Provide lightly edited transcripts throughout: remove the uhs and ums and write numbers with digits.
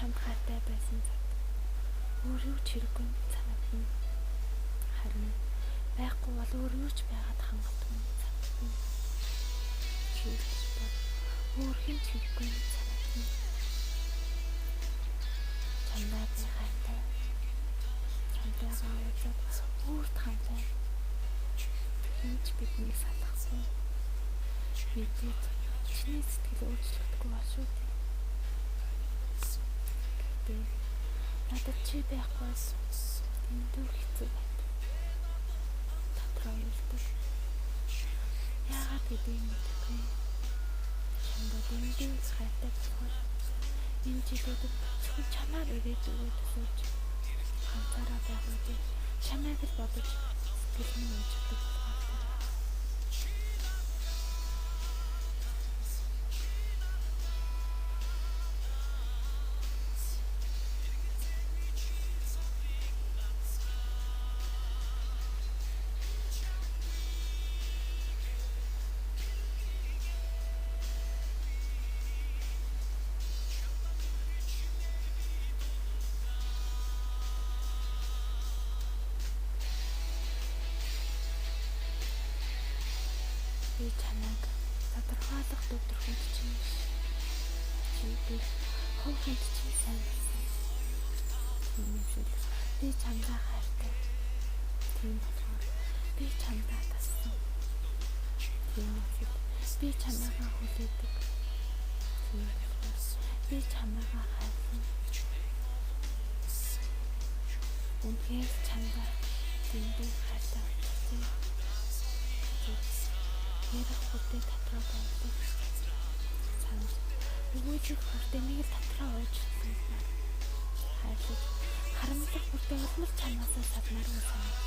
чамд хайртай байсан цаг өөр юу ч хэрэггүй санагдана. Харин байхгүй бол өөр юу ч байгаад хангалтгүй санагдана. Чийлж бол өөр хэн ч хэрэггүй санагдана. Чамдаа би хайртай. Чамдаагаа уулзаад өөрт хандлаа. Энд бидний салахгүй. Мэдээд чиний сэтгэл өөрчлөгдөхгүй бол шүү дээ. Гэхдээ надад чи байхгүй бол эндүү хэцүү байдаг. Дотроо юулдаг. Яагаад гэдгийг мэдэхгүй. Чамдаа эндүү хайртай болохоор энэ жилүүдэд зөвхөн чамаар ирээд өгөөд төсөөж ганцаараа байх үедээ чамайг л бодож сэтгэл минь унждаг болохоор. Би чамайг тодорхойлох төвдөрхөнд чинь чи би хөвгөнд чи сайн байсан. Тиймээс би чамдаа хайртай. Тийм болохоор би чамдаа тассан. Тиймээс би чамайгаа хүлээдэг. Тиймээс би чамайгаа хайрлана. Үнхээр чамдаа дэндүү хайртай байна. Ярах бүдээ татраа байдаг. Санаж өгөөжих хүртэнийг л татраа уучлсан. Хайрлаж харамлах бүдээ улмал чамаасаа садмааргүй санаж.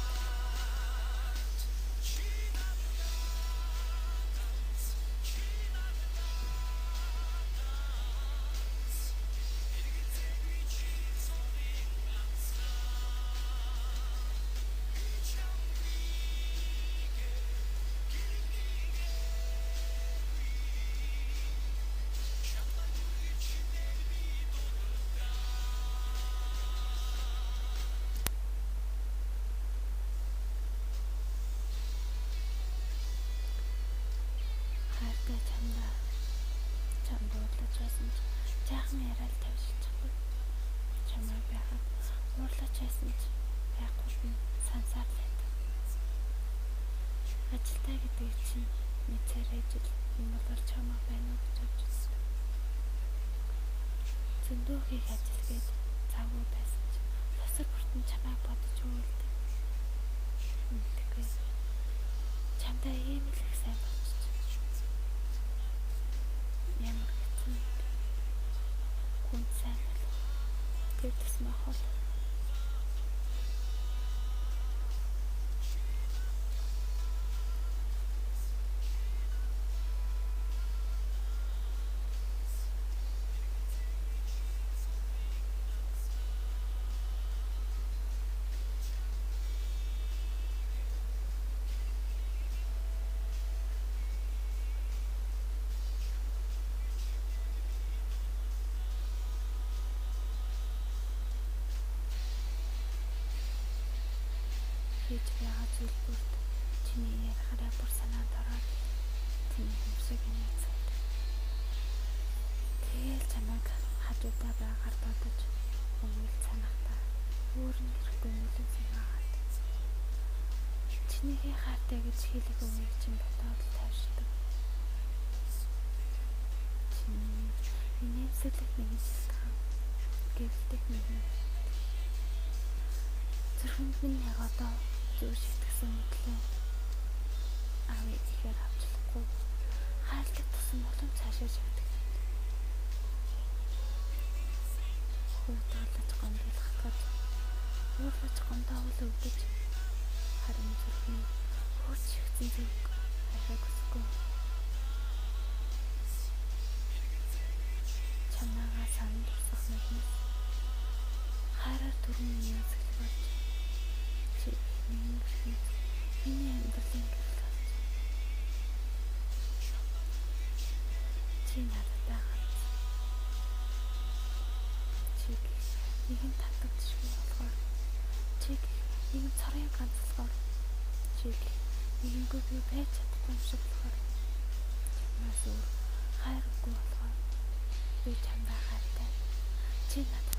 Чамд уурлаж байсан ч жаахан яриад тавьчихгүй. Чамаа байхад уурлаж байсан ч байхгүй нь сансаар л байдаг. Ажилтаа гэдэг чинь мэдсээр ажил юм бол чамаа байна уу гэж бодчихсон. Зөндөөхийг ажил гээд завгүй байсан ч тасар бүртэн чамайг бодож үйлдэг. Мэдгүй. Чамдаа ийм л их сайн болчих. Ямар хэцүү. Хүн сайн бол тэр тусмаа хол. Хийж байгаа зүйл бүрт чиний ярихаараа бүр санаанд ороод чиний хэмшиг нэгцээд. Тэгээл чамайг хажуудаа байгаар бодож өгөөл санахтаа өөр нь ирэхгүй нүлэн санаагаад. Чинийхээ хайртай гэж хэлэх үгийг чинь бодоод тавьшдаг. Чиний инээмсэглэх нэгэн шалтгаан гэвлдэг нэгэн. Зүрхэнд минь яг одоо зүр шийтгсэн мэтлээ. Авъя гэхээр авчлахгүй. Хайрлах тусам болон цаашаа шивдэг. Хөвдөглөж гомдлох гэж уурлаж гомдоол өвдөж харин зүрхэн хөөж шигцэн зүг хайхаг хүсэхгүй. Чамаагаа санал урсах нэгнээс хайраар түрүүн минь зөвлөж чи миний амьдралын гэрэл болж чи надад ганц чи нэгэн татагдчихгүй болохоор чи гэх нэгэн цорын ганц болохоор чи гэх нэгэнгүй би байж чадахгүй юм шиг болохоор чамаас өөр хайргүй болохоор би чамдаа хайртай. Чи надад